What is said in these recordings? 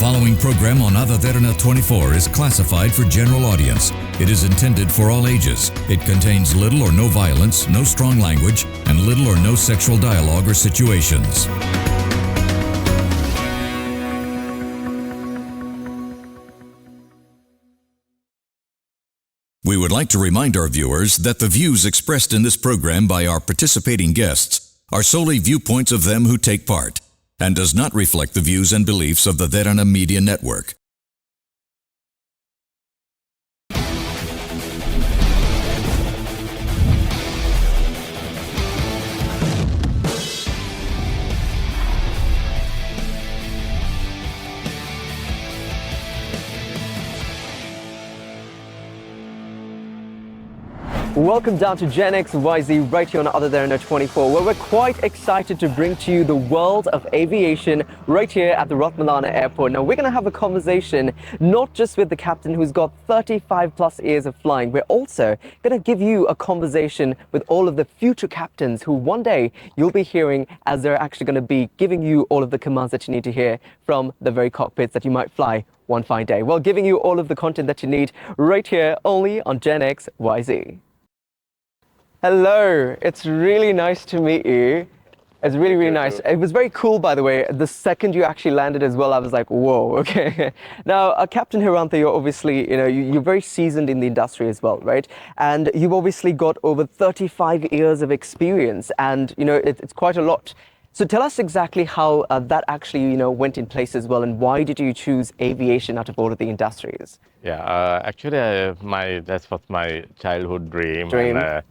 following program on Derana 24 is classified for general audience. It is intended for all ages. It contains little or no violence, no strong language, and little or no sexual dialogue or situations. We would like to remind our viewers that the views expressed in this program by our participating guests are solely viewpoints of them who take part, and does not reflect the views and beliefs of the Derana Media Network. Welcome down to Gen XYZ right here on Derana 24, where we're quite excited to bring to you the world of aviation right here at the Ratmalana Airport. Now we're going to have a conversation not just with the captain who's got 35 plus years of flying. We're also going to give you a conversation with all of the future captains who one day you'll be hearing as they're actually going to be giving you all of the commands that you need to hear from the very cockpits that you might fly one fine day. Well, giving you all of the content that you need right here only on Gen XYZ. Hello, it's really nice to meet you. It's really nice. It was very cool, by the way. The second you actually landed as well, I was like, whoa, okay. Now, Captain Hirantha, you're obviously, you're very seasoned in the industry as well, right? And you've obviously got over 35 years of experience, and, it's quite a lot. So tell us exactly how that actually, went in place as well, and why did you choose aviation out of all of the industries? Yeah, actually, that was my childhood dream. And,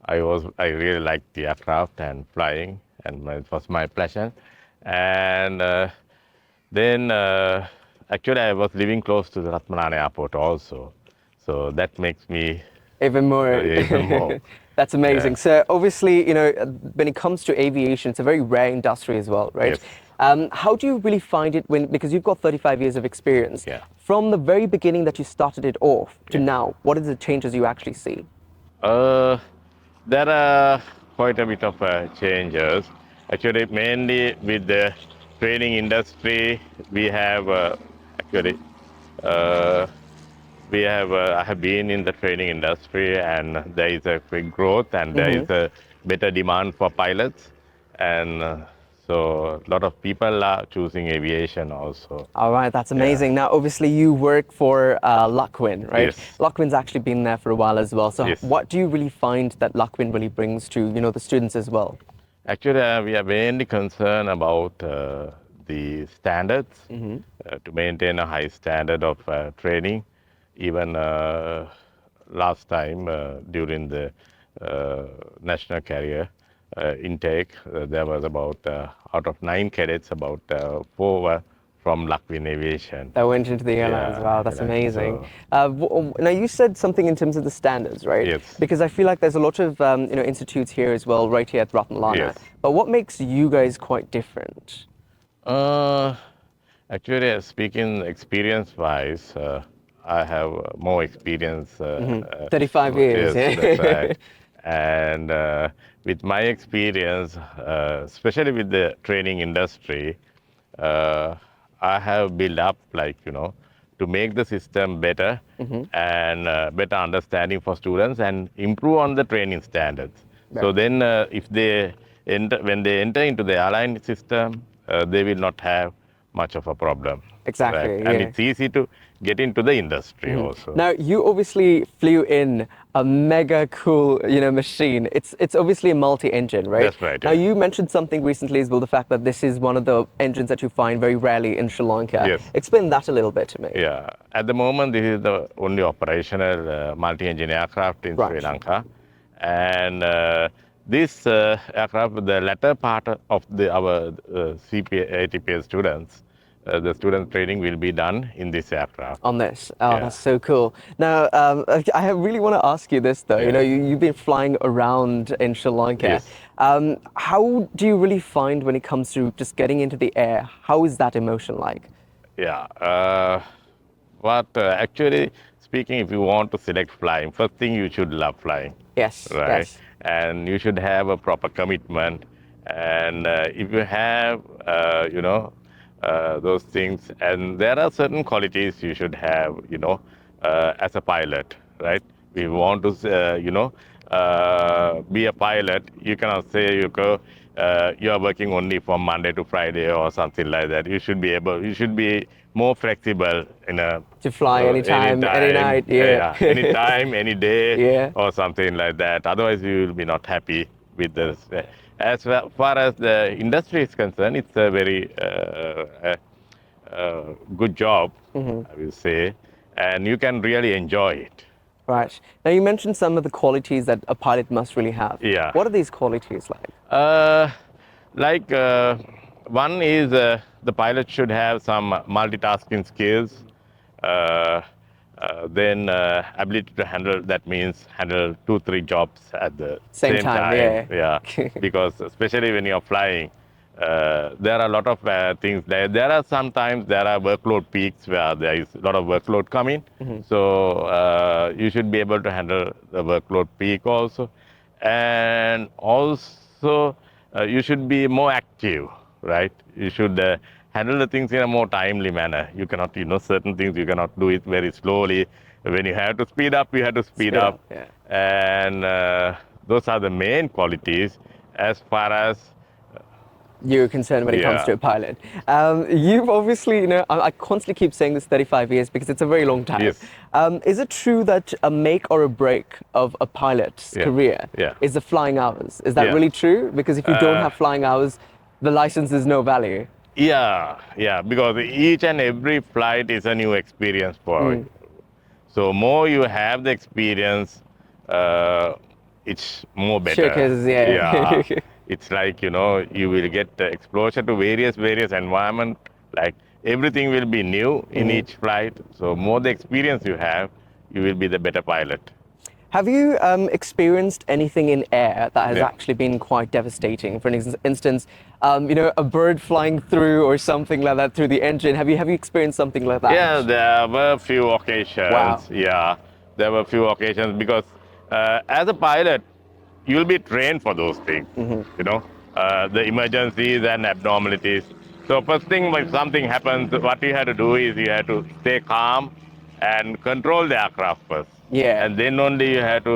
I really liked the aircraft and flying, and it was my passion. And then actually I was living close to the Ratmalana Airport also, so that makes me even more. Even more. That's amazing. Yeah. So obviously, when it comes to aviation, it's a very rare industry as well, right? Yes. How do you really find it because you've got 35 years of experience? Yeah. From the very beginning that you started it off to now, what are the changes you actually see? There are quite a bit of changes. Actually, mainly with the training industry, we have I have been in the training industry, and there is a quick growth, and there is a better demand for pilots, and so a lot of people are choosing aviation also. All right, that's amazing. Yeah. Now, obviously, you work for Luckwin, right? Yes. Luckwin's actually been there for a while as well. So Yes. what do you really find that Luckwin really brings to, the students as well? Actually, we are mainly concerned about the standards, to maintain a high standard of training. Even last time during the national career intake, there was about, out of 9 cadets, about 4 were from Luckwin Aviation. That went into the airline as well. That's amazing. Now, you said something in terms of the standards, right? Yes. Because I feel like there's a lot of institutes here as well, right here at Ratmalana. Yes. But what makes you guys quite different? Actually, speaking experience-wise, I have more experience. 35 years. Yes, that's right. And with my experience, especially with the training industry, I have built up, to make the system better and better understanding for students and improve on the training standards. Right. So then, when they enter into the airline system, they will not have much of a problem. Exactly. Right? Yeah. And it's easy to get into the industry also. Now, you obviously flew in a mega cool, machine. It's obviously a multi-engine, right? That's right. Now, you mentioned something recently as well, the fact that this is one of the engines that you find very rarely in Sri Lanka. Yes. Explain that a little bit to me. Yeah. At the moment, this is the only operational multi-engine aircraft in Sri Lanka. And this aircraft, the latter part of our CPA, ATPA students, the student training will be done in this aircraft. On this? Oh, that's so cool. Now, I really want to ask you this, though. Yeah. You've been flying around in Sri Lanka. Yes. How do you really find when it comes to just getting into the air? How is that emotion like? Yeah. Actually speaking, if you want to select flying, first thing you should love flying. Yes. Right? Yes. And you should have a proper commitment. And if you have, those things. And there are certain qualities you should have, as a pilot, right? We want to, be a pilot. You cannot say you are working only from Monday to Friday or something like that. You should be more flexible in a To fly anytime, any night. Yeah. yeah, anytime, any day, Yeah. or something like that. Otherwise, you will be not happy with this. As far as the industry is concerned, it's a very good job, I will say, and you can really enjoy it. Right. Now, you mentioned some of the qualities that a pilot must really have. Yeah. What are these qualities like? Like one is the pilot should have some multitasking skills. Uh, then ability to handle, that means handle 2-3 jobs at the Same same time, time. yeah. Because especially when you're flying, there are a lot of things there. There are sometimes there are workload peaks where there is a lot of workload coming. So you should be able to handle the workload peak also, and also you should be more active, right? You should handle the things in a more timely manner. You cannot, certain things you cannot do it very slowly. When you have to speed up, you have to speed up. Yeah. And those are the main qualities as far as You're concerned when it comes Yeah. to a pilot. You've obviously, I constantly keep saying this 35 years because it's a very long time. Yes. Is it true that a make or a break of a pilot's Yeah. career Yeah. is the flying hours? Is that Yeah. really true? Because if you don't have flying hours, the license is no value. Yeah, because each and every flight is a new experience for you. So more you have the experience, it's more better. Showcases, yeah. It's like, you will get the exposure to various environment. Like everything will be new in each flight. So more the experience you have, you will be the better pilot. Have you experienced anything in air that has Yeah. actually been quite devastating? For instance, a bird flying through or something like that through the engine. Have you experienced something like that? Yeah, there were a few occasions. Wow. Yeah, there were a few occasions because as a pilot, you'll be trained for those things. The emergencies and abnormalities. So first thing, when something happens, what you have to do is you have to stay calm and control the aircraft first. Yeah. And then only you have to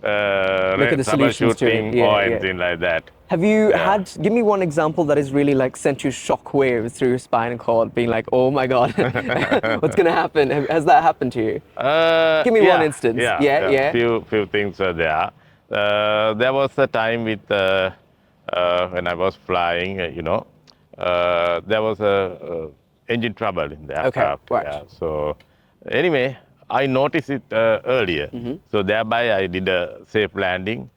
Look at the solutions to it. troubleshooting Yeah, or yeah. anything like that. Have you Yeah. give me one example that has really like sent you shockwaves through your spinal cord, being like, oh my God, what's going to happen? Has that happened to you? Give me one instance. Yeah. Few things are there. There was a time with when I was flying, there was a engine trouble in the Okay, aircraft. right. Yeah. So anyway, I noticed it earlier. So thereby I did a safe landing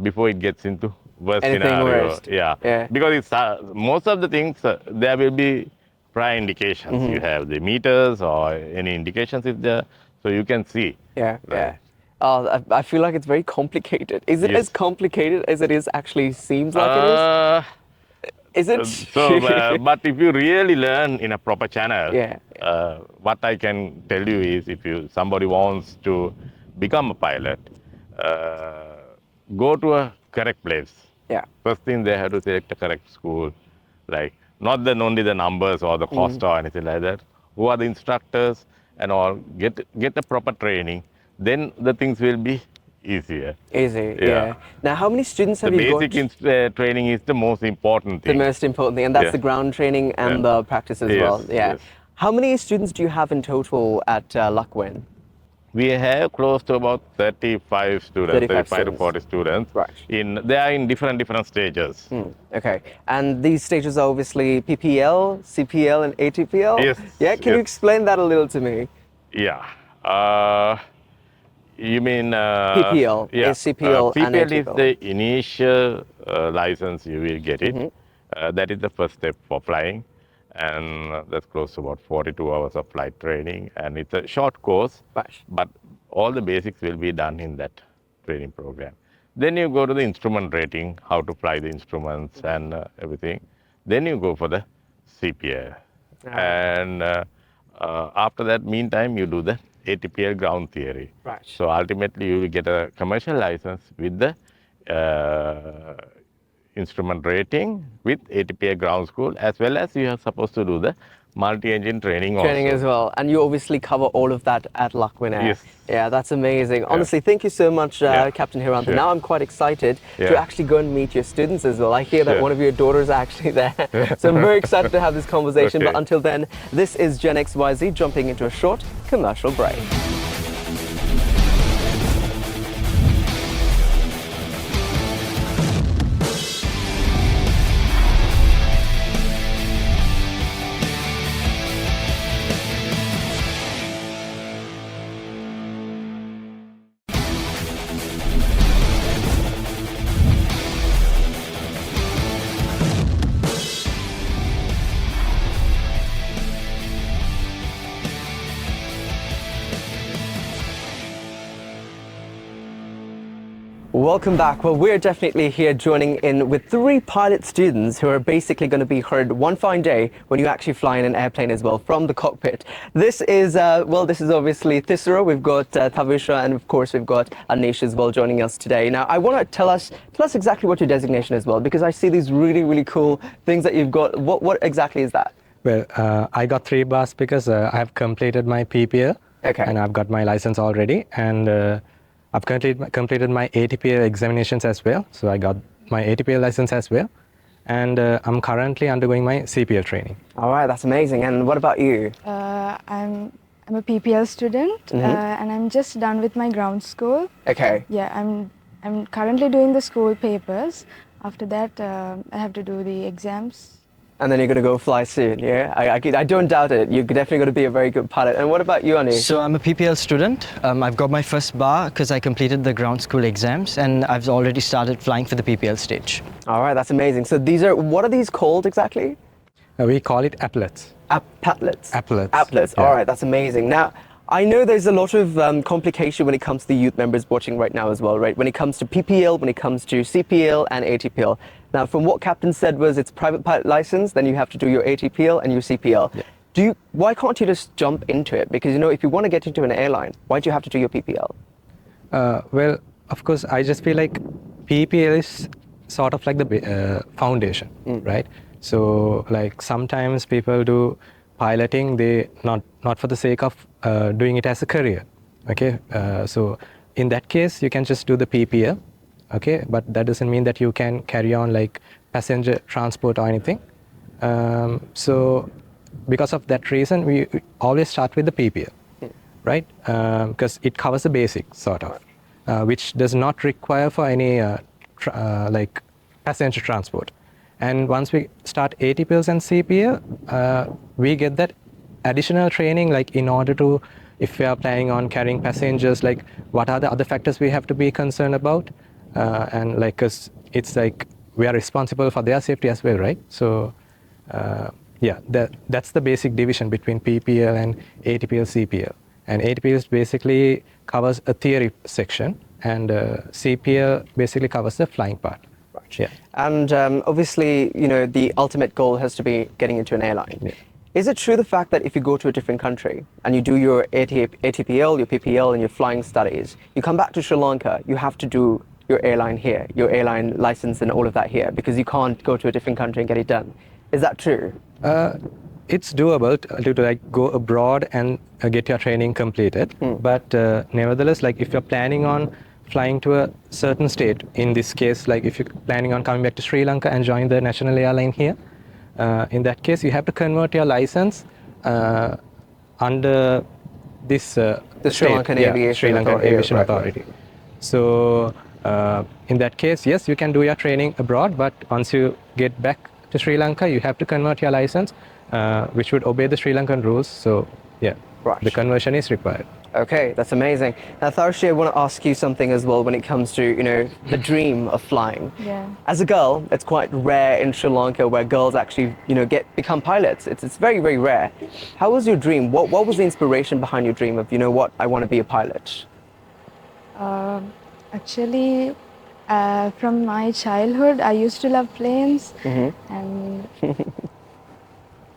before it gets into worst Anything scenario. worst. Yeah. Yeah. Because it's most of the things there will be prior indications. You have the meters or any indications is there, so you can see. Yeah. Right. Oh, I feel like it's very complicated. Is it Yes. as complicated as it is actually seems like it is? Is it? But if you really learn in a proper channel, Yeah. what I can tell you is, if somebody wants to become a pilot, go to a correct place. Yeah. First thing, they have to select a correct school, like not then only the numbers or the cost or anything like that. Who are the instructors and all? Get a proper training. Then the things will be easier. Easy. Yeah. Yeah. Now, how many students The have you got? basic training is the most important The thing. most important thing, and that's Yeah. the ground training and Yeah. the practice as Yes, well. Yeah. yes. How many students do you have in total at Luckwin? We have close to about 35 students, 35 35 to 40 students. Right. They are in different stages. Okay. And these stages are obviously PPL, CPL, and ATPL? Yes, Yeah, can you yes. explain that a little to me? Yeah. You mean PPL, Yeah. CPL, and PPL is ATPL. the initial license you will get it. That is the first step for flying, and that's close to about 42 hours of flight training, and it's a short course. Right. But all the basics will be done in that training program. Then you go to the instrument rating, how to fly the instruments and everything. Then you go for the CPL. And after that, meantime, you do the ATPL ground theory. Right. So ultimately, you will get a commercial license with the instrument rating with ATPA ground school, as well as you are supposed to do the multi-engine training Training also. as well, and you obviously cover all of that at Luckwin Air. Yes. Yeah, that's amazing. Honestly, thank you so much, Yeah. Captain Hiranta. Sure. Now I'm quite excited to Yeah. actually go and meet your students as well. I hear that Sure. one of your daughters are actually there, so I'm very excited to have this conversation. Okay. But until then, this is Gen XYZ jumping into a short commercial break. Welcome back. Well, we're definitely here joining in with 3 pilot students who are basically going to be heard one fine day when you actually fly in an airplane as well from the cockpit. This is, this is obviously Thisara. We've got Tavisha, and of course we've got Anish as well joining us today. Now, I want to tell us exactly what your designation is, well, because I see these really cool things that you've got. What exactly is that? Well, I got 3 bars because I've completed my PPL. Okay. And I've got my license already, and I've completed my ATPL examinations as well. So I got my ATPL license as well, and I'm currently undergoing my CPL training. All right, that's amazing. And what about you? I'm a PPL student, and I'm just done with my ground school. Okay. Yeah, I'm currently doing the school papers. After that, I have to do the exams. And then you're going to go fly soon, yeah? I don't doubt it. You're definitely going to be a very good pilot. And what about you, Anish? So I'm a PPL student. I've got my first bar because I completed the ground school exams, and I've already started flying for the PPL stage. All right, that's amazing. So what are these called exactly? We call it applets. Applets. Applets. Applets. Yeah. All right, that's amazing. Now, I know there's a lot of complication when it comes to the youth members watching right now as well, right? When it comes to PPL, when it comes to CPL and ATPL. Now, from what Captain said was it's private pilot license, then you have to do your ATPL and your CPL. Yeah. Why can't you just jump into it? Because, if you want to get into an airline, why do you have to do your PPL? Well, of course, I just feel like PPL is sort of like the foundation, right? So, like sometimes people do piloting, they not for the sake of doing it as a career, okay? So in that case, you can just do the PPL, okay? But that doesn't mean that you can carry on like passenger transport or anything. So because of that reason, we always start with the PPL, right? Because it covers the basics, sort of, which does not require for any like passenger transport. And once we start ATPLs and CPL, we get that additional training, like in order to, if we are planning on carrying passengers, like what are the other factors we have to be concerned about, and like, cause it's like we are responsible for their safety as well, right? So, yeah, that's the basic division between PPL and ATPL, CPL. And ATPL basically covers a theory section, and CPL basically covers the flying part. Right. Yeah. And obviously, the ultimate goal has to be getting into an airline. Yeah. Is it true the fact that if you go to a different country and you do your ATPL, your PPL, and your flying studies, you come back to Sri Lanka, you have to do your airline here, your airline license and all of that here, because you can't go to a different country and get it done? Is that true? It's doable to like go abroad and get your training completed. But nevertheless, like if you're planning on flying to a certain state, in this case, like if you're planning on coming back to Sri Lanka and join the national airline here, in that case, you have to convert your license under this the Sri Lankan Aviation Authority. So in that case, yes, you can do your training abroad, but once you get back to Sri Lanka, you have to convert your license, which would obey the Sri Lankan rules. So yeah, right. The conversion is required. Okay, that's amazing. Now, Tharshi, I want to ask you something as well when it comes to, the dream of flying. Yeah. As a girl, it's quite rare in Sri Lanka where girls actually, become pilots. It's very, very rare. How was your dream? What was the inspiration behind your dream of, I want to be a pilot? Actually, from my childhood, I used to love planes, and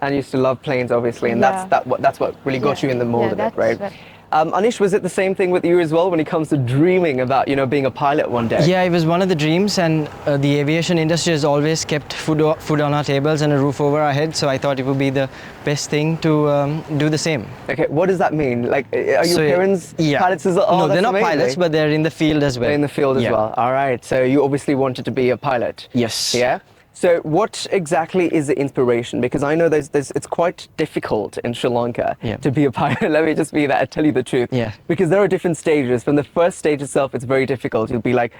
and used to love planes, obviously, and Yeah. that's what really got you in the mold of it, right? Anish, was it the same thing with you as well when it comes to dreaming about, being a pilot one day? Yeah, it was one of the dreams, and the aviation industry has always kept food on our tables and a roof over our heads, so I thought it would be the best thing to do the same. Okay, what does that mean? Like, are your parents yeah. pilots as well? Oh, no, they're that's not amazing. pilots, but they're in the field as well. They're in the field as Yeah. well. All right, so you obviously wanted to be a pilot. Yes. Yeah? So what exactly is the inspiration? Because I know it's quite difficult in Sri Lanka Yeah. to be a pilot. Let me just be that, tell you the truth. Yeah. Because there are different stages. From the first stage itself, it's very difficult. You'll be like,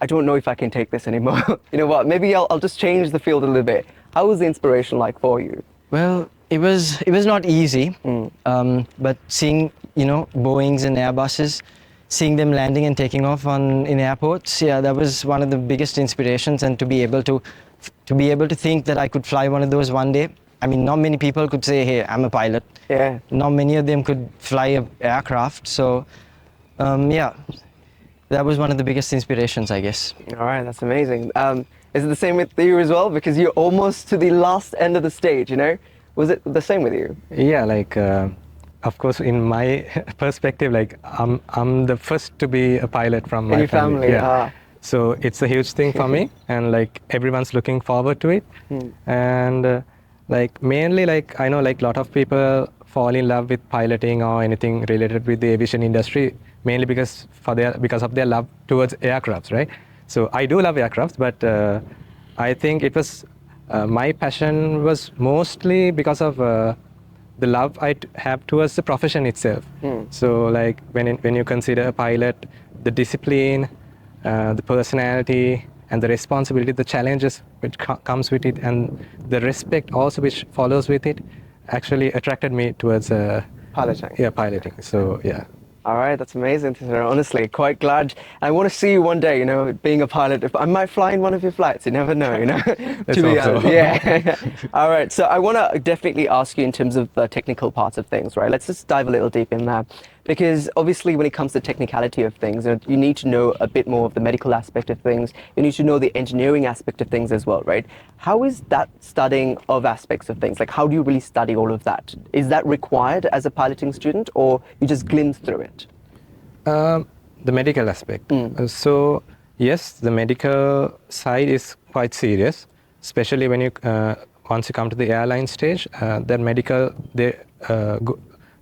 I don't know if I can take this anymore. You know what? Maybe I'll just change the field a little bit. How was the inspiration like for you? Well, it was not easy, but seeing Boeings and Airbuses, seeing them landing and taking off in airports, yeah, that was one of the biggest inspirations. And to be able to think that I could fly one of those one day. I mean, not many people could say, "Hey, I'm a pilot." Yeah. Not many of them could fly an aircraft. So, yeah, that was one of the biggest inspirations, I guess. All right, that's amazing. Is it the same with you as well? Because you're almost to the last end of the stage, Was it the same with you? Yeah, like of course, in my perspective, like I'm the first to be a pilot from my your family, Yeah. So it's a huge thing for me, and like everyone's looking forward to it. And like mainly, like I know, like a lot of people fall in love with piloting or anything related with the aviation industry, mainly because of their love towards aircrafts, right? So I do love aircrafts, but I think it was my passion was mostly because of the love I have towards the profession itself. So like when you consider a pilot, the discipline, the personality, and the responsibility, the challenges which comes with it, and the respect also which follows with it, actually attracted me towards Piloting. Yeah, piloting. So yeah. All right, that's amazing to hear. Honestly, quite glad. I want to see you one day, being a pilot. If I might fly in one of your flights, you never know, Let's hope so. Yeah. All right, so I want to definitely ask you in terms of the technical parts of things, right? Let's just dive a little deep in there. Because obviously when it comes to technicality of things, you need to know a bit more of the medical aspect of things. You need to know the engineering aspect of things as well, right? How is that studying of aspects of things? Like, how do you really study all of that? Is that required as a piloting student, or you just glimpse through it? The medical aspect. So yes, the medical side is quite serious, especially when you once you come to the airline stage. That medical,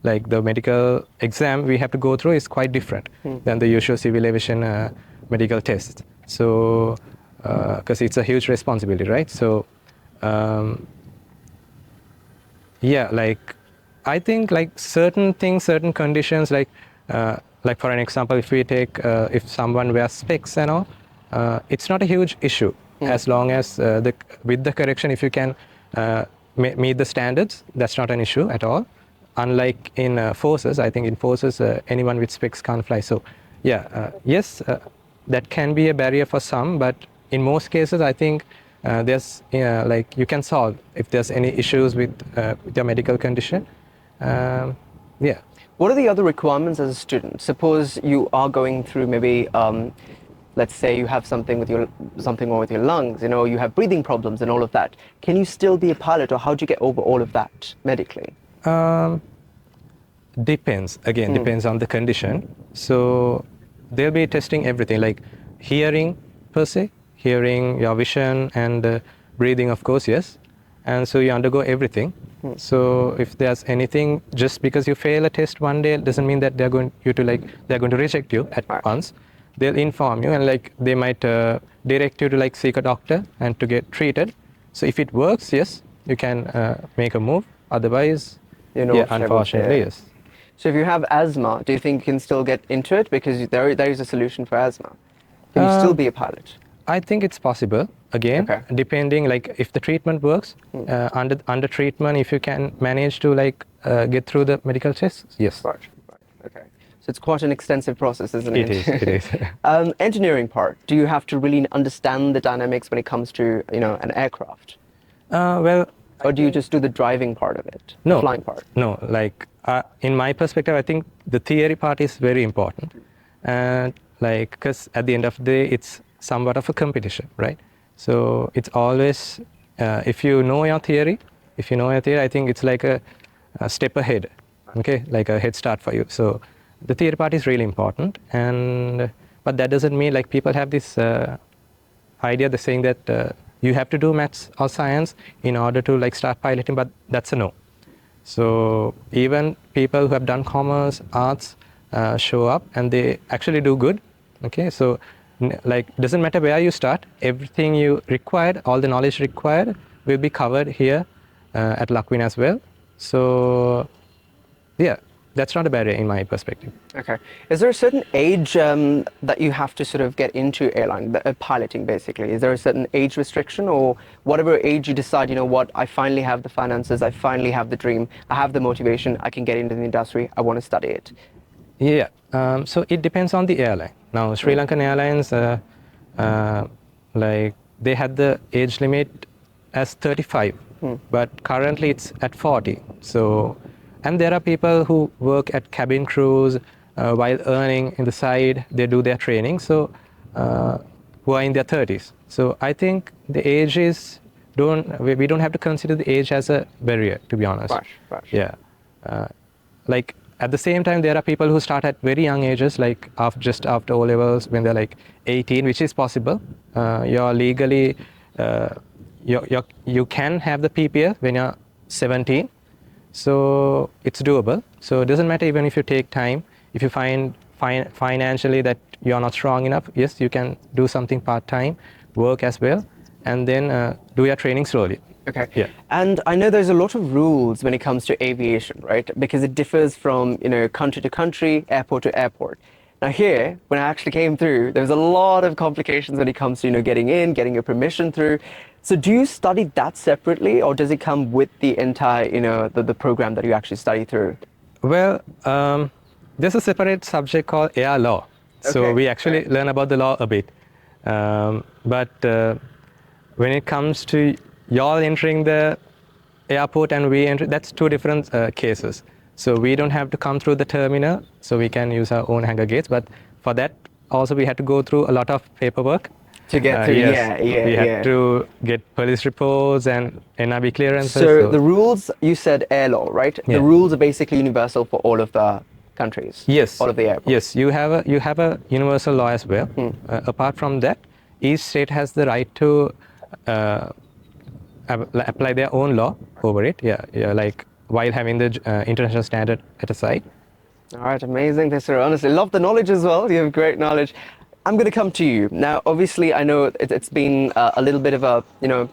like the medical exam we have to go through is quite different than the usual civil aviation medical test. So because it's a huge responsibility, right? So yeah, like I think like certain things, certain conditions, like for an example, if we take if someone wears specs and all, it's not a huge issue as long as with the correction, if you can meet the standards, that's not an issue at all. Unlike in forces, I think in forces anyone with specs can't fly. So yeah, yes, that can be a barrier for some, but in most cases, I think there's like you can solve if there's any issues with your medical condition. Yeah. What are the other requirements as a student? Suppose you are going through maybe, let's say you have something wrong with your lungs, you have breathing problems and all of that. Can you still be a pilot, or how do you get over all of that medically? Depends. Again, depends on the condition. So they'll be testing everything, like hearing per se, hearing, your vision, and breathing, of course, yes. And so you undergo everything. So if there's anything, just because you fail a test one day doesn't mean that they're going to reject you at once. They'll inform you, and like they might direct you to like seek a doctor and to get treated. So if it works, yes, you can make a move. Otherwise, yeah, unfortunately, yes. So if you have asthma, do you think you can still get into it? Because there is a solution for asthma. Can you still be a pilot? I think it's possible. Again, depending, like if the treatment works, under treatment, if you can manage to like get through the medical tests, yes. Right. Okay. So it's quite an extensive process, isn't it? It is. Engineering part. Do you have to really understand the dynamics when it comes to an aircraft? Well. Or do you just do the driving part of it? No. The flying part? No. Like in my perspective, I think the theory part is very important, and like because at the end of the day, it's somewhat of a competition, right? So it's always if you know your theory, I think it's like a step ahead, okay, like a head start for you. So the theory part is really important, but that doesn't mean like people have this idea, they're saying that you have to do maths or science in order to like start piloting, but that's a no. So even people who have done commerce, arts show up and they actually do good. Okay, so like doesn't matter where you start, everything you required, all the knowledge required will be covered here at Lakwin as well. So yeah, that's not a barrier in my perspective. Okay. Is there a certain age that you have to sort of get into airline piloting, basically? Is there a certain age restriction, or whatever age you decide, you know what, I finally have the finances, I finally have the dream, I have the motivation, I can get into the industry, I want to study it? Yeah, so it depends on the airline. Now, Sri Lankan Airlines, like they had the age limit as 35, but currently it's at 40. So, and there are people who work at cabin crews while earning in the side, they do their training, so who are in their 30s. So I think the age is, we don't have to consider the age as a barrier, to be honest. Right. Yeah. Like at the same time, there are people who start at very young ages, like just after O levels, when they're like 18, which is possible. You're legally, you can have the PPL when you're 17. So it's doable. So it doesn't matter even if you take time. If you find financially that you're not strong enough, yes, you can do something part-time, work as well, and then do your training slowly. Okay. Yeah. And I know there's a lot of rules when it comes to aviation, right? Because it differs from, you know, country to country, airport to airport. Now here, when I actually came through, there was a lot of complications when it comes to, you know, getting in, getting your permission through. So do you study that separately, or does it come with the entire, you know, the program that you actually study through? Well, there's a separate subject called air law. So Okay. we actually learn about the law a bit. But when it comes to y'all entering the airport and we enter, that's two different cases. So we don't have to come through the terminal, so we can use our own hangar gates. But for that, also we had to go through a lot of paperwork. To get through, Yes, yeah. we had to get police reports and NRB clearances. So the rules, you said air law, right? Yeah. The rules are basically universal for all of the countries. Yes. All of the airports. Yes, you have a universal law as well. Apart from that, each state has the right to apply their own law over it. Yeah, like while having the international standard at a side. All right, amazing, Tessera. Honestly, love the knowledge as well. You have great knowledge. I'm going to come to you now. Obviously, I know it's been a little bit of a, you know,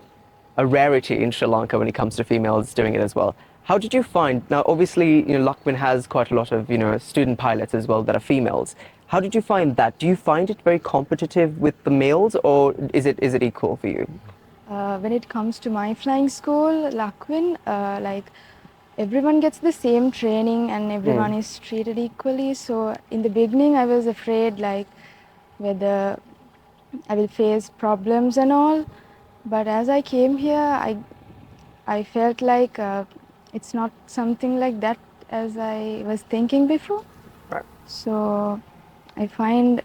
a rarity in Sri Lanka when it comes to females doing it as well. How did you find? Now, obviously, you know, Lakwin has quite a lot of, you know, student pilots as well that are females. How did you find that? Do you find it very competitive with the males, or is it equal for you? When it comes to my flying school, Lakwin, like everyone gets the same training and everyone is treated equally. So in the beginning, I was afraid like whether I will face problems and all. But as I came here, I felt like it's not something like that as I was thinking before. Right. So I find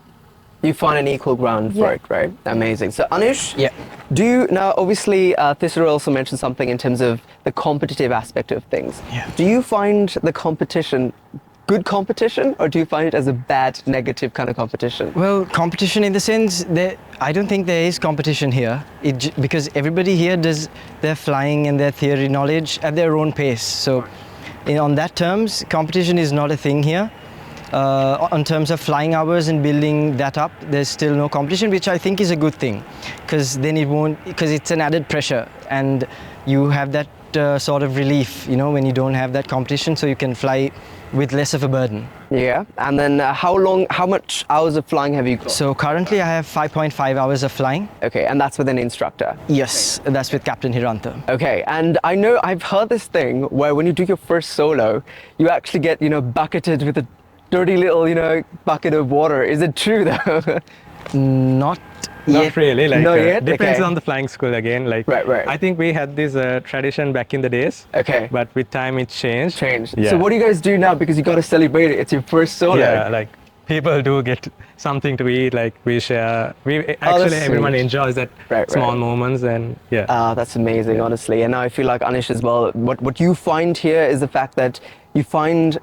You find an equal ground for Yeah. it, right? Amazing. So Anish, Yeah. do you now? Obviously, Tessera also mentioned something in terms of the competitive aspect of things. Yeah. Do you find the competition good competition, or do you find it as a bad, negative kind of competition? Well, competition in the sense that I don't think there is competition here, because everybody here does their flying and their theory knowledge at their own pace. So, on that terms, competition is not a thing here. On terms of flying hours and building that up, there's still no competition, which I think is a good thing, because then it won't, because it's an added pressure, and you have that sort of relief, when you don't have that competition, so you can fly with less of a burden. Yeah, and then how much hours of flying have you got? So currently I have 5.5 hours of flying. Okay, and that's with an instructor? Yes, that's with Captain Hiranta. Okay, and I know I've heard this thing where when you do your first solo, you actually get, bucketed with a dirty little, bucket of water. Is it true though? Not Not yet. really. Like, Not yet? Depends Okay. on the flying school again. Like, Right. I think we had this tradition back in the days. Okay. But with time, it changed. So what do you guys do now? Because you got to celebrate it. It's your first solo. Yeah, like people do get something to eat. Like we share. Actually, everyone sweet. enjoys that Right, small right. moments, and yeah. That's amazing, honestly. And now I feel like Anish as well. What you find here is the fact that you find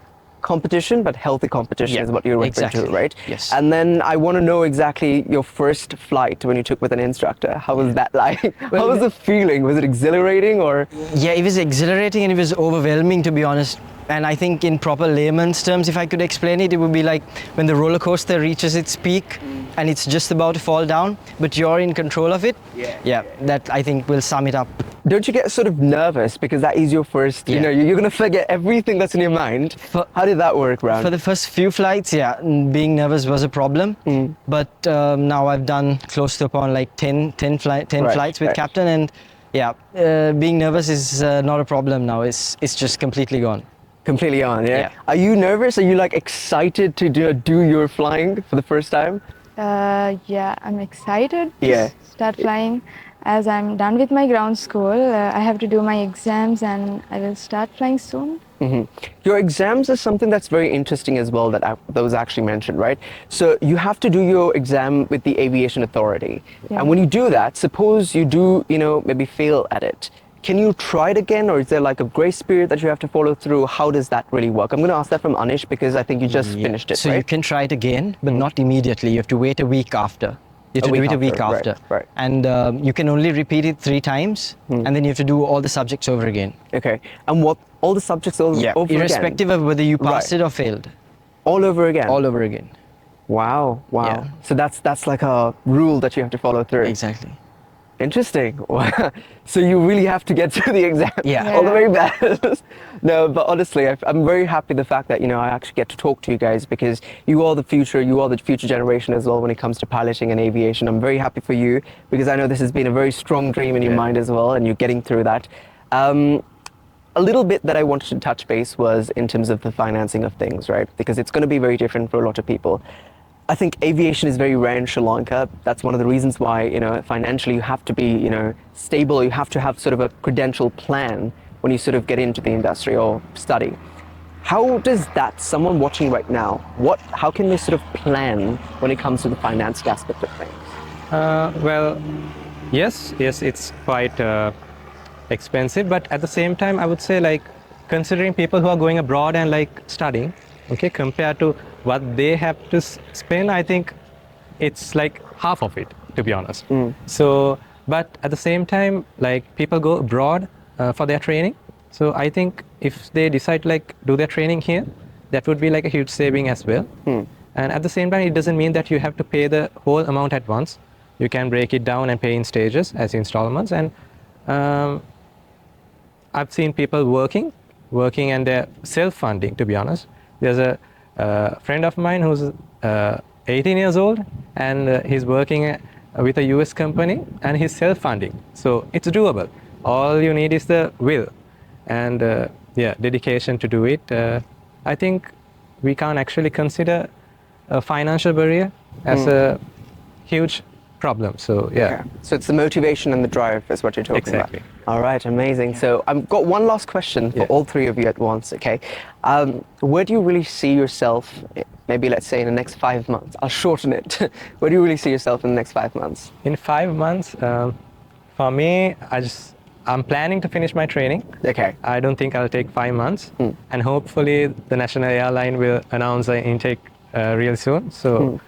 competition, but healthy competition is what you're referring to, exactly. right? Yes. And then I want to know exactly your first flight when you took with an instructor. How was that like? How was the feeling? Was it exhilarating or? Yeah, it was exhilarating and it was overwhelming, to be honest. And I think in proper layman's terms, if I could explain it, it would be like when the roller coaster reaches its peak and it's just about to fall down, but you're in control of it. Yeah, that I think will sum it up. Don't you get sort of nervous because that is your first, you Yeah. know, you're going to forget everything that's in your mind. How did that work, Ram? For the first few flights, yeah, being nervous was a problem. But now I've done close to upon like 10 flights with captain, and yeah, being nervous is not a problem now. It's just completely gone. Completely on, yeah? Yeah. Are you nervous? Are you like excited to do your flying for the first time? Yeah, I'm excited Yeah. to start flying. As I'm done with my ground school, I have to do my exams and I will start flying soon. Your exams is something that's very interesting as well that was actually mentioned, right? So you have to do your exam with the Aviation Authority. Yeah. And when you do that, suppose you do, you know, maybe fail at it. Can you try it again, or is there like a grace period that you have to follow through? How does that really work? I'm going to ask that from Anish because I think you just finished it, So right? you can try it again, but not immediately. You have to wait a week after. You have to do it a week right, after. right. And you can only repeat it 3 times, and then you have to do all the subjects over again. Okay. And what, all the subjects over again? Irrespective of whether you passed Right. it or failed. All over again? All over again. Wow, wow. Yeah. So that's like a rule that you have to follow through. Exactly. Interesting. So you really have to get through the exam. Yeah. All the very best. No, but honestly, I'm very happy the fact that, you know, I actually get to talk to you guys because you are the future, you are the future generation as well when it comes to piloting and aviation. I'm very happy for you because I know this has been a very strong dream in your mind as well, and you're getting through that. A little bit that I wanted to touch base was in terms of the financing of things, right? Because it's going to be very different for a lot of people. I think aviation is very rare in Sri Lanka. That's one of the reasons why, you know, financially you have to be, you know, stable. You have to have sort of a credential plan when you sort of get into the industry or study. How does that, someone watching right now, how can they sort of plan when it comes to the financing aspect of things? Well, yes, it's quite expensive, but at the same time, I would say, like, considering people who are going abroad and like studying, okay, compared to what they have to spend, I think it's like half of it, to be honest. So, but at the same time, like, people go abroad for their training. So I think if they decide to like do their training here, that would be like a huge saving as well. And at the same time, it doesn't mean that you have to pay the whole amount at once. You can break it down and pay in stages as installments. And I've seen people working and they're self-funding, to be honest. There's a friend of mine who's 18 years old and he's working with a US company and he's self-funding. So it's doable. All you need is the will and dedication to do it. I think we can't actually consider a financial barrier as a huge problem. So yeah. Okay. So it's the motivation and the drive is what you're talking Exactly. about. All right, amazing. So I've got one last question for all three of you at once, okay? Where do you really see yourself, maybe let's say in the next 5 months? I'll shorten it. Where do you really see yourself in the next 5 months? In 5 months, for me, I'm planning to finish my training. Okay. I don't think I'll take 5 months. And hopefully the national airline will announce the intake real soon. So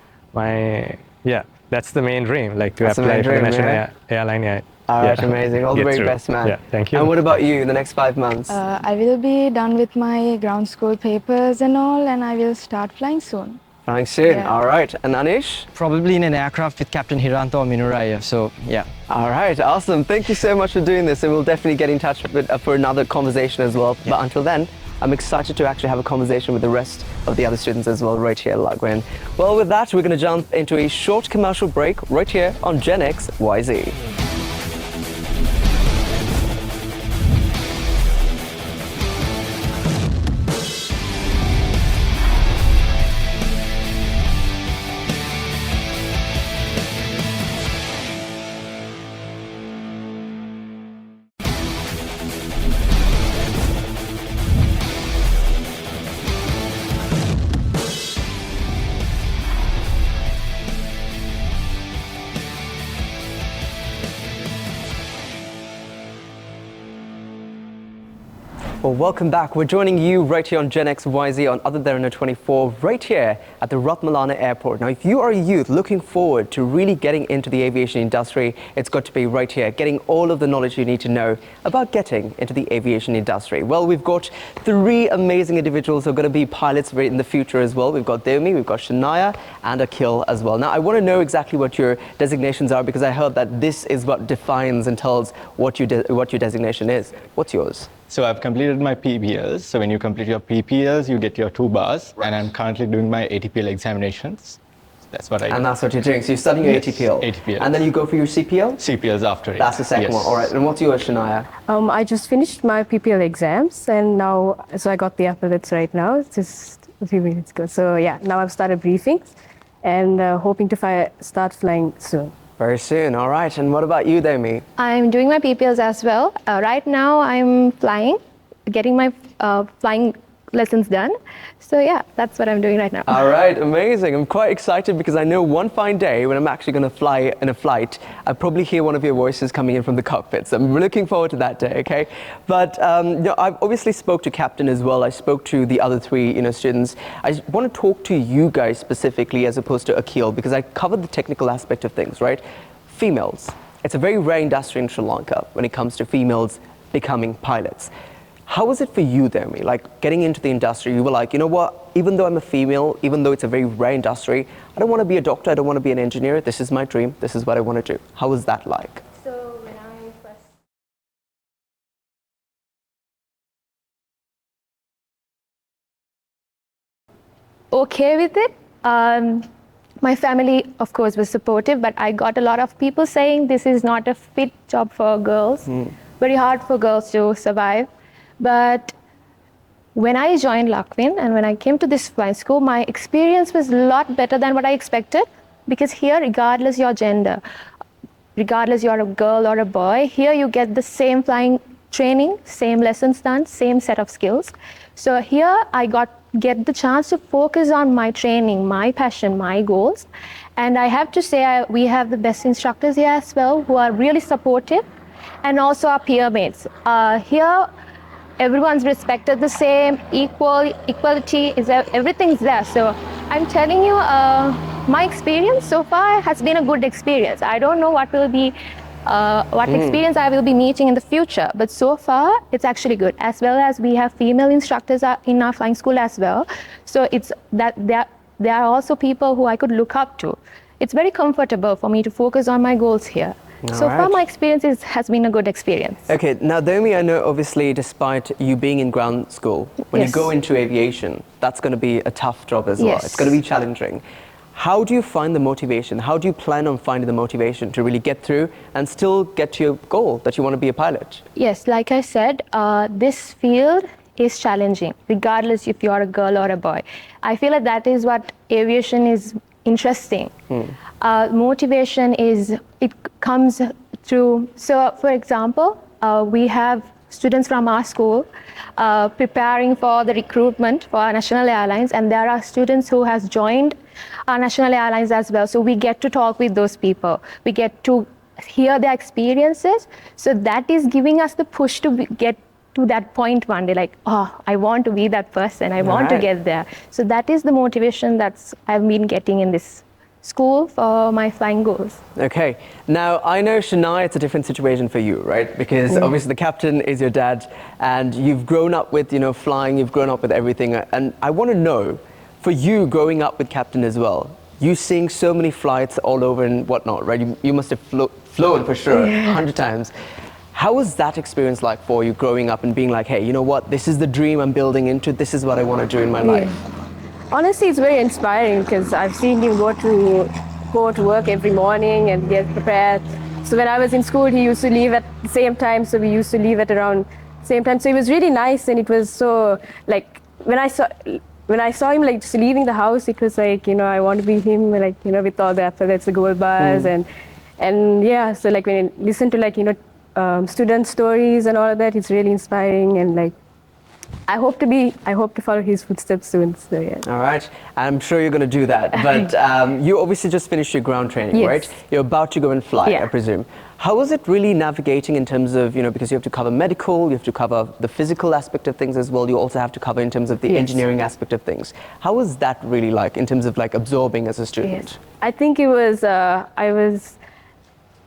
that's the main dream, like to That's the apply main for the dream, national yeah. airline. All right, amazing. All the Get very through. best, man. Yeah, thank you. And what about you in the next 5 months? I will be done with my ground school papers and all, and I will start flying soon. Flying soon. Yeah. All right. And Anish? Probably in an aircraft with Captain Hiranta or Minuraya. So yeah. All right, awesome. Thank you so much for doing this, and we'll definitely get in touch for another conversation as well. But until then, I'm excited to actually have a conversation with the rest of the other students as well right here at Lagwin. Well, with that, we're going to jump into a short commercial break right here on Gen X YZ. Well, welcome back. We're joining you right here on Gen XYZ on Other Derana 24, right here at the Ratmalana Airport. Now, if you are a youth looking forward to really getting into the aviation industry, it's got to be right here, getting all of the knowledge you need to know about getting into the aviation industry. Well, we've got three amazing individuals who are going to be pilots in the future as well. We've got Deomi, we've got Shania, and Akhil as well. Now, I want to know exactly what your designations are, because I heard that this is what defines and tells what your designation is. What's yours? So I've completed my PPLs. So when you complete your PPLs, you get your 2 bars. Right. And I'm currently doing my ATPL examinations. That's what I do. And that's what you're doing. So you're studying your Yes, ATPL. ATPL. And then you go for your CPL? CPLs after it. That's the second one. All right. And what's yours, Shania? I just finished my PPL exams, and now, so I got the appellates right now. It's just a few minutes ago. So yeah, now I've started briefings, and hoping to start flying soon. Very soon. All right. And what about you, Demi? I'm doing my PPLs as well. Right now, I'm flying, getting my flying lessons done. So yeah, that's what I'm doing right now. All right, amazing. I'm quite excited because I know one fine day when I'm actually going to fly in a flight, I'll probably hear one of your voices coming in from the cockpit. So I'm looking forward to that day, okay? But I've obviously spoke to Captain as well. I spoke to the other three students. I want to talk to you guys specifically as opposed to Akhil, because I covered the technical aspect of things, right? Females. It's a very rare industry in Sri Lanka when it comes to females becoming pilots. How was it for you, Demi? Like getting into the industry, you were like, you know what, even though I'm a female, even though it's a very rare industry, I don't want to be a doctor, I don't want to be an engineer, this is my dream, this is what I want to do. How was that like? So when I first... Okay with it. My family, of course, was supportive, but I got a lot of people saying this is not a fit job for girls, very hard for girls to survive. But when I joined Lakwin and when I came to this flying school, my experience was a lot better than what I expected, because here, regardless your gender, regardless you're a girl or a boy, here you get the same flying training, same lessons done, same set of skills. So here I get the chance to focus on my training, my passion, my goals. And I have to say we have the best instructors here as well, who are really supportive, and also our peer mates. Here, everyone's respected the same, equality, everything's there. So I'm telling you, my experience so far has been a good experience. I don't know what will be, what experience I will be meeting in the future, but so far it's actually good. As well as we have female instructors in our flying school as well. So it's that there are also people who I could look up to. It's very comfortable for me to focus on my goals here. So far, my experience has been a good experience. Okay, now Demi, I know obviously despite you being in ground school, when you go into aviation, that's going to be a tough job as well. It's going to be challenging. How do you find the motivation? How do you plan on finding the motivation to really get through and still get to your goal that you want to be a pilot? Yes, like I said, this field is challenging, regardless if you're a girl or a boy. I feel like that is what aviation is interesting. Motivation it comes through, so for example, we have students from our school preparing for the recruitment for our national airlines, and there are students who has joined our national airlines as well. So we get to talk with those people. We get to hear their experiences. So that is giving us the push to get to that point one day, like, oh, I want to be that person. I want to get there. So that is the motivation I've been getting in this school for my flying goals. Okay, now I know Shania, it's a different situation for you, right? Because obviously the captain is your dad, and you've grown up with flying, you've grown up with everything, and I want to know, for you growing up with captain as well, you seeing so many flights all over and whatnot, right? You must have flown for sure 100 times. How was that experience like for you growing up and being like, hey, you know what, this is the dream I'm building into, this is what I want to do in my life? Honestly, it's very inspiring because I've seen him go to work every morning and get prepared. So when I was in school, he used to leave at the same time, so we used to leave at around the same time. So it was really nice, and it was so, like, when I saw him like just leaving the house, it was like, I want to be him, like, with all the athletics, the gold bars, and yeah. So like when I listen to like student stories and all of that, it's really inspiring, and like I hope to follow his footsteps soon. So yeah. All right, I'm sure you're going to do that. But you obviously just finished your ground training, Yes. right? You're about to go and fly, Yeah. I presume. How was it really navigating in terms of, because you have to cover medical, you have to cover the physical aspect of things as well. You also have to cover in terms of the Yes. engineering aspect of things. How was that really like in terms of like absorbing as a student? Yes. I think it was.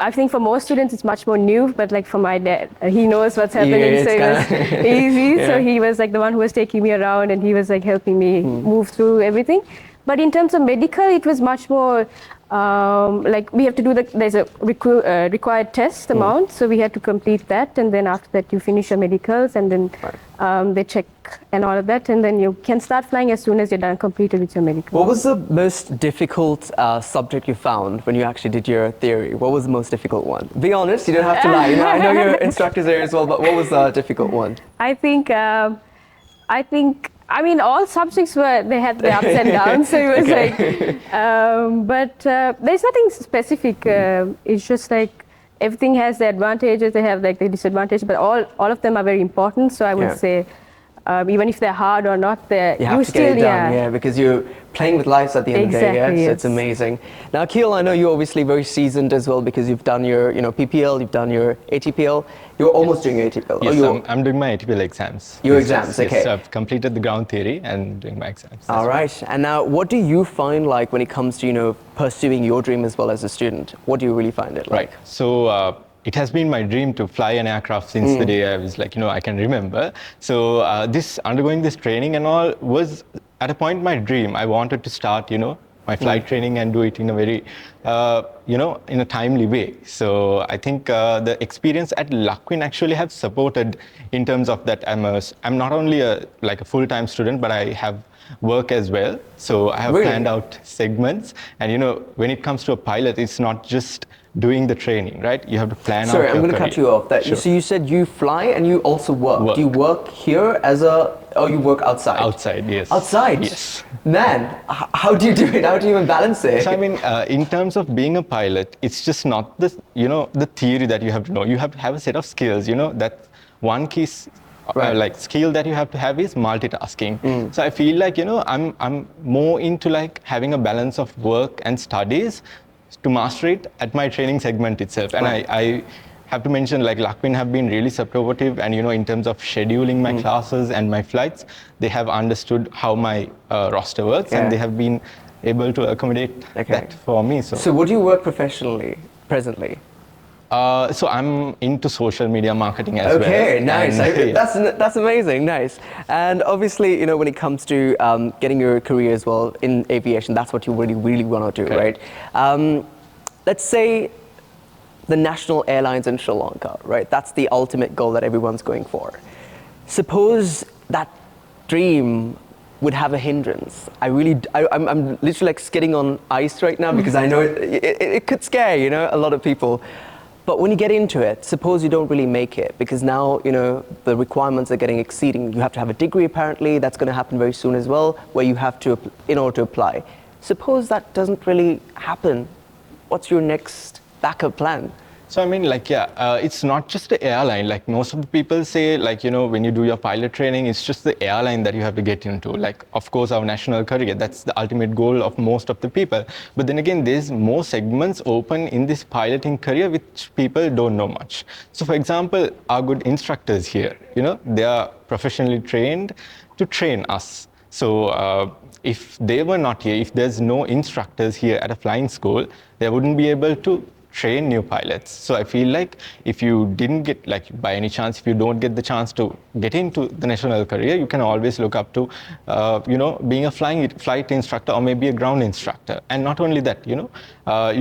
I think for most students it's much more new, but like for my dad, he knows what's happening, Yeah, so it was easy. So he was like the one who was taking me around, and he was like helping me move through everything. But in terms of medical, it was much more like we have to do there's a required test amount, so we had to complete that, and then after that you finish your medicals, and then they check and all of that, and then you can start flying as soon as you're done completed with your medical. What was the most difficult subject you found when you actually did your theory? What was the most difficult one? Be honest, you don't have to lie. I know your instructor's there as well, but what was the difficult one? I think I mean all subjects they had their ups and downs, so it was like but there's nothing specific. It's just like everything has the advantages, they have like the disadvantages, but all of them are very important. So I would say even if they're hard or not, you have to get it done, because you're playing with lives at the end of the day, so it's amazing. Now, Akhil, I know you're obviously very seasoned as well because you've done your PPL, you've done your ATPL. You're almost doing your ATPL. Yes, I'm doing my ATPL exams. Your exams, okay. Yes, I've completed the ground theory and doing my exams. All right. And now, what do you find like when it comes to, pursuing your dream as well as a student? What do you really find it like? Right. So, it has been my dream to fly an aircraft since the day I was like, I can remember. So undergoing this training and all was at a point my dream. I wanted to start, my flight training and do it in a very, in a timely way. So I think the experience at Lakwin actually have supported in terms of that. I'm not only a full-time student, but I have work as well. So I have planned out segments. And when it comes to a pilot, it's not just doing the training, right? You have to plan out your Sorry, I'm going to cut you off. Sure. So you said you fly and you also work. Do you work here or you work outside? Outside, yes. Outside? Yes. Man, how do you do it? How do you even balance it? So I mean, in terms of being a pilot, it's just not the, the theory that you have to know. You have to have a set of skills, that one key skill that you have to have is multitasking. So I feel like, I'm more into like having a balance of work and studies to master it at my training segment itself. And I have to mention like Lakwin have been really supportive, and in terms of scheduling my classes and my flights, they have understood how my roster works, and they have been able to accommodate that for me. So what do you work professionally presently? So I'm into social media marketing as well. Okay, nice. That's amazing, nice. And obviously, when it comes to getting your career as well in aviation, that's what you really, really want to do, right? Let's say the national airlines in Sri Lanka, right? That's the ultimate goal that everyone's going for. Suppose that dream would have a hindrance. I'm literally like skidding on ice right now because I know it could scare, a lot of people. But when you get into it, suppose you don't really make it because now, the requirements are getting exceeding. You have to have a degree apparently. That's going to happen very soon as well, where you have to, in order to apply. Suppose that doesn't really happen. What's your next backup plan? So I mean, it's not just the airline. Like most of the people say, when you do your pilot training, it's just the airline that you have to get into. Like, of course, our national career, that's the ultimate goal of most of the people. But then again, there's more segments open in this piloting career which people don't know much. So for example, our good instructors here, they are professionally trained to train us. So if they were not here, if there's no instructors here at a flying school, they wouldn't be able to train new pilots. So I feel like if you didn't get, by any chance, if you don't get the chance to get into the national career, you can always look up to, being a flight instructor or maybe a ground instructor. And not only that, you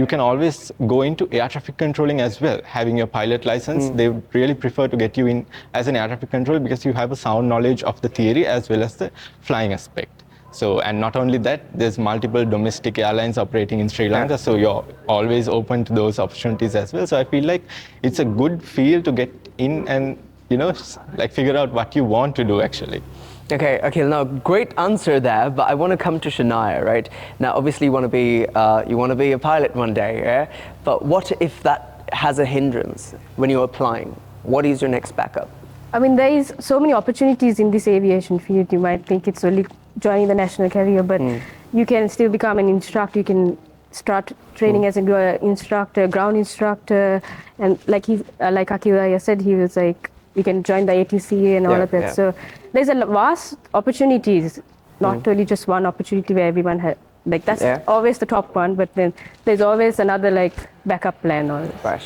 can always go into air traffic controlling as well. Having your pilot license, they would really prefer to get you in as an air traffic controller because you have a sound knowledge of the theory as well as the flying aspect. So, and not only that, there's multiple domestic airlines operating in Sri Lanka, so you're always open to those opportunities as well. So I feel like it's a good field to get in and, figure out what you want to do actually. Okay, now great answer there, but I want to come to Shania, right? Now, obviously you want to be a pilot one day, yeah? But what if that has a hindrance when you're applying? What is your next backup? I mean, there is so many opportunities in this aviation field. You might think it's only joining the national carrier, but you can still become an instructor. You can start training as an instructor, ground instructor, and like Akira said, he was like, you can join the ATCA and all of that. Yeah. So there's a vast opportunities, not only just one opportunity where everyone had. Like that's always the top one, but then there's always another like backup plan on it. Right.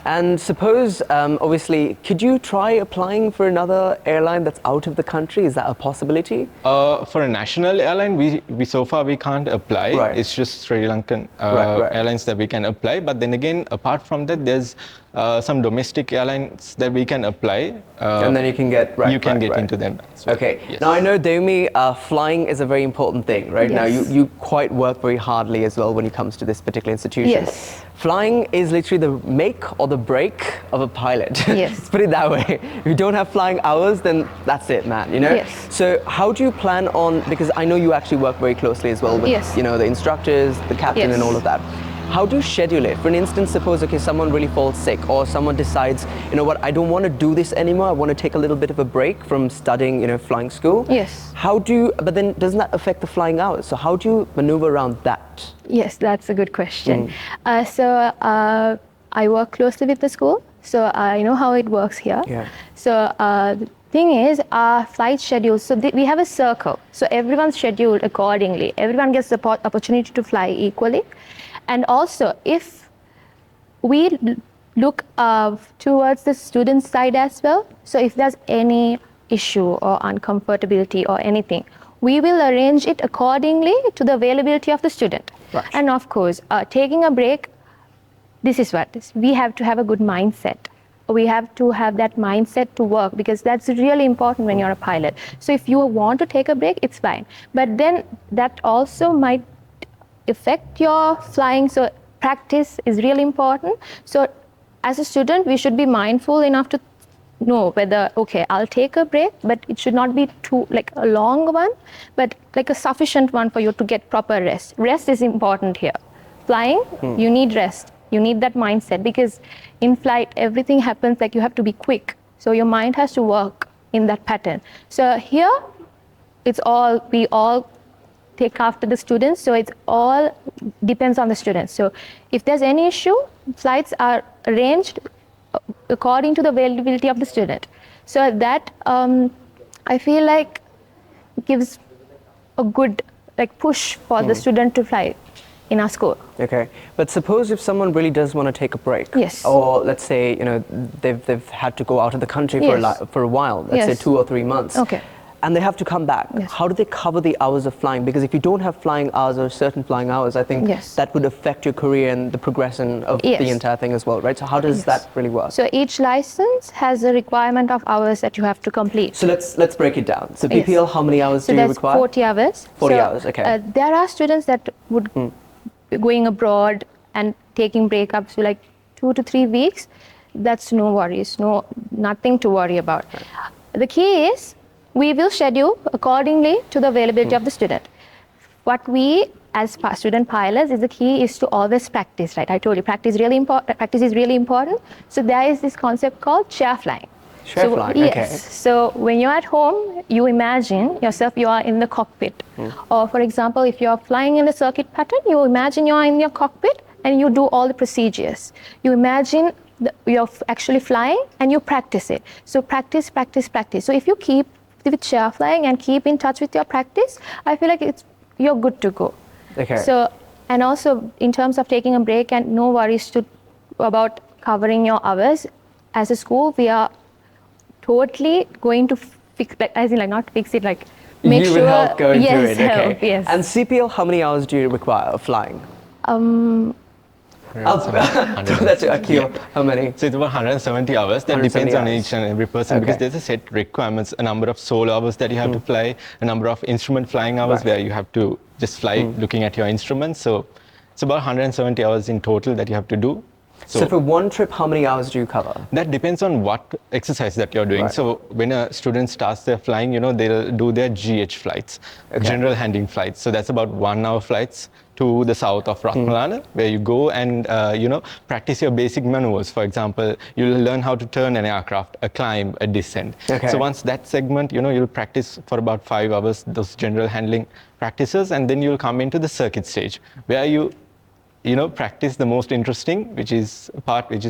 And suppose, obviously, could you try applying for another airline that's out of the country? Is that a possibility? For a national airline, we so far we can't apply. Right. It's just Sri Lankan airlines that we can apply. But then again, apart from that, there's some domestic airlines that we can apply. And then you can get into them. So, okay. yes. Now I know, Deumi, flying is a very important thing, right? Yes. Now you quite work very hardly as well when it comes to this particular institution. Yes. Flying is literally the make or the break of a pilot. Yes. Let's put it that way. If you don't have flying hours, then that's it, man. You know. Yes. So how do you plan on? Because I know you actually work very closely as well with the instructors, the captain, and all of that. How do you schedule it? For an instance, suppose, okay, someone really falls sick or someone decides, you know what, I don't want to do this anymore. I want to take a little bit of a break from studying, flying school. Yes. But then doesn't that affect the flying hours? So how do you maneuver around that? Yes, that's a good question. I work closely with the school, so I know how it works here. Yeah. So the thing is, our flight schedule, so we have a circle. So everyone's scheduled accordingly. Everyone gets the opportunity to fly equally. And also, if we look towards the student side as well, so if there's any issue or uncomfortability or anything, we will arrange it accordingly to the availability of the student. Right. And of course, taking a break, this is what it is. We have to have a good mindset. We have to have that mindset to work, because that's really important when you're a pilot. So if you want to take a break, it's fine. But then that also might affect your flying, so practice is really important. So as a student, we should be mindful enough to know whether, okay, I'll take a break, but it should not be too like a long one, but like a sufficient one for you to get proper rest. Rest is important here. Flying, you need rest. You need that mindset, because in flight, everything happens like you have to be quick. So your mind has to work in that pattern. So here, we all take after the students, so it all depends on the students. So if there's any issue, flights are arranged according to the availability of the student. So that I feel like gives a good push for the student to fly in our school. Okay, but suppose if someone really does want to take a break, yes, or let's say they've had to go out of the country for a while, let's say 2 or 3 months. Okay. And they have to come back. Yes. How do they cover the hours of flying? Because if you don't have flying hours or certain flying hours, I think that would affect your career and the progression of the entire thing as well, right? So how does that really work? So each license has a requirement of hours that you have to complete. So let's break it down. So PPL, how many hours do you require? So that's 40 hours. 40 hours, okay. There are students that would be going abroad and taking breakups for 2 to 3 weeks. That's no worries, nothing to worry about. Right. The key is, we will schedule accordingly to the availability of the student. What we, as student pilots, is the key is to always practice, right? I told you, practice is really important. So there is this concept called chair flying. Chair flying, yes. okay. So when you're at home, you imagine yourself, you are in the cockpit. Or for example, if you're flying in a circuit pattern, you imagine you're in your cockpit and you do all the procedures. You imagine you're actually flying and you practice it. So practice. So if you keep with chair flying and keep in touch with your practice, I feel like you're good to go. Okay. So, and also in terms of taking a break, and no worries about covering your hours. As a school, we are totally going to fix, not fix it, make you sure. You will help going through it. Help, okay. yes. And CPL, how many hours do you require of flying? That's Akil. How many? So it's about 170 hours. That depends on each and every person, because there's a set requirements, a number of solo hours that you have to fly, a number of instrument flying hours where you have to just fly looking at your instruments. So it's about 170 hours in total that you have to do. So for one trip, how many hours do you cover? That depends on what exercise that you're doing. Right. So when a student starts their flying, they'll do their GH flights, general handling flights. So that's about 1 hour flights to the south of Ratmalana, where you go and practice your basic maneuvers. For example, you'll learn how to turn an aircraft, a climb, a descent. Okay. So once that segment, you'll practice for about 5 hours those general handling practices, and then you'll come into the circuit stage, where you practice the most interesting, which is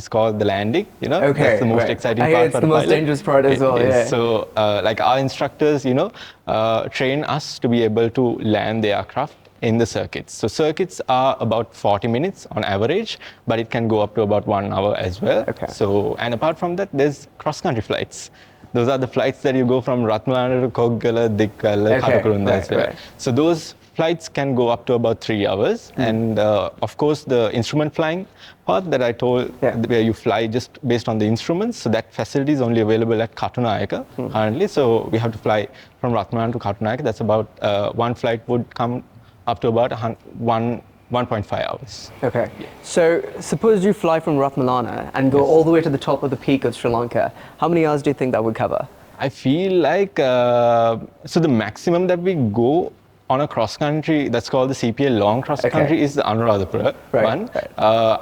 called the landing. Okay, that's the most exciting part. It's the most dangerous part as well. Yeah. So, like our instructors, train us to be able to land the aircraft in the circuits. So circuits are about 40 minutes on average, but it can go up to about 1 hour as well. Okay. So, and apart from that, there's cross-country flights. Those are the flights that you go from Ratmalana to Koggala, Dikkala, Karakurunda as well. Right. So those flights can go up to about 3 hours. And of course, the instrument flying part that I told, where you fly just based on the instruments, so that facility is only available at Katunayaka currently. So we have to fly from Ratmalana to Katunayaka. That's about, one flight would come up to about 1.5 hours. Okay. So suppose you fly from Ratmalana and go all the way to the top of the peak of Sri Lanka. How many hours do you think that would cover? I feel like, so the maximum that we go on a cross-country, that's called the CPL long cross-country, is the Anuradhapura one. Right.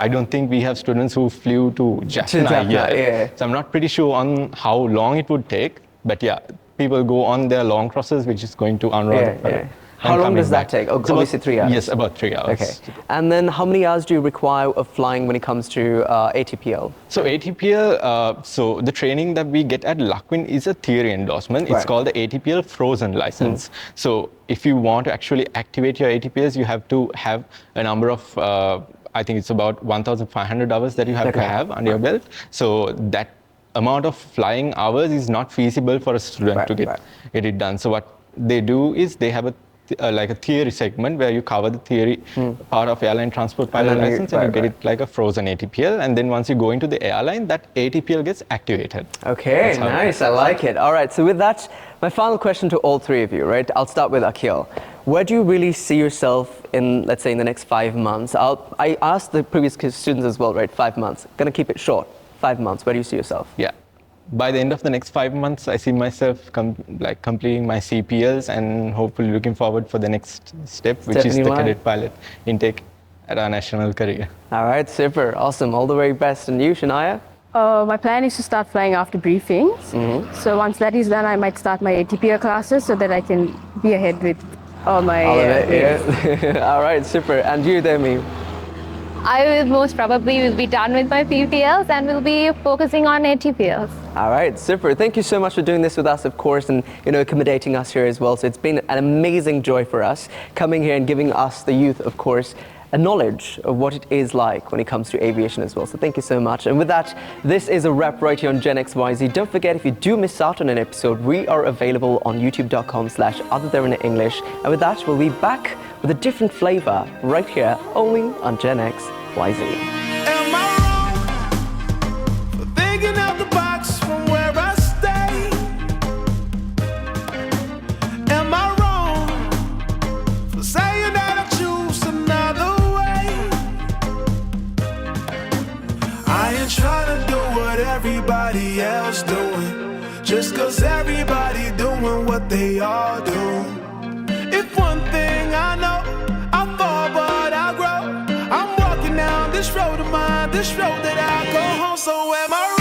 I don't think we have students who flew to Jaffna yet. Yeah. So I'm not pretty sure on how long it would take. But yeah, people go on their long crosses, which is going to Anuradhapura. Yeah. How long does that take? Oh, obviously 3 hours. Yes, about 3 hours. Okay. And then how many hours do you require of flying when it comes to ATPL? So ATPL, so the training that we get at Lakwin is a theory endorsement. It's called the ATPL frozen license. So if you want to actually activate your ATPLs, you have to have a number of, I think it's about 1,500 hours that you have to have under your belt. So that amount of flying hours is not feasible for a student to get it done. So what they do is they have like a theory segment where you cover the theory part of airline transport pilot license, and you get it like a frozen ATPL. And then once you go into the airline, that ATPL gets activated. Okay, nice. I like it. All right. So with that, my final question to all three of you, right? I'll start with Akhil. Where do you really see yourself in, let's say, in the next 5 months? I asked the previous students as well, right? 5 months. Gonna keep it short. 5 months. Where do you see yourself? Yeah. By the end of the next 5 months, I see myself completing my CPLs and hopefully looking forward for the next step, which is the cadet pilot intake at our national career. All right, super, awesome. All the very best. And you, Shania? My plan is to start flying after briefings. So once that is done, I might start my ATPL classes so that I can be ahead with all my... All right, super. And you, Demi? I will most probably will be done with my PPLs and will be focusing on ATPLs. All right, super. Thank you so much for doing this with us, of course, and accommodating us here as well. So it's been an amazing joy for us coming here and giving us, the youth, of course, a knowledge of what it is like when it comes to aviation as well. So thank you so much. And with that, this is a wrap right here on Gen XYZ. Don't forget, if you do miss out on an episode, we are available on youtube.com/otherthereinenglish. English. And with that, we'll be back with a different flavor right here only on Gen XYZ. Am I wrong for thinking out the box from where I stay? Am I wrong for saying that I choose another way? I ain't trying to do what everybody else doing, just cause everybody doing what they all do. If one thing I know, I fall but I grow. I'm walking down this road of mine, this road that I go home. So am I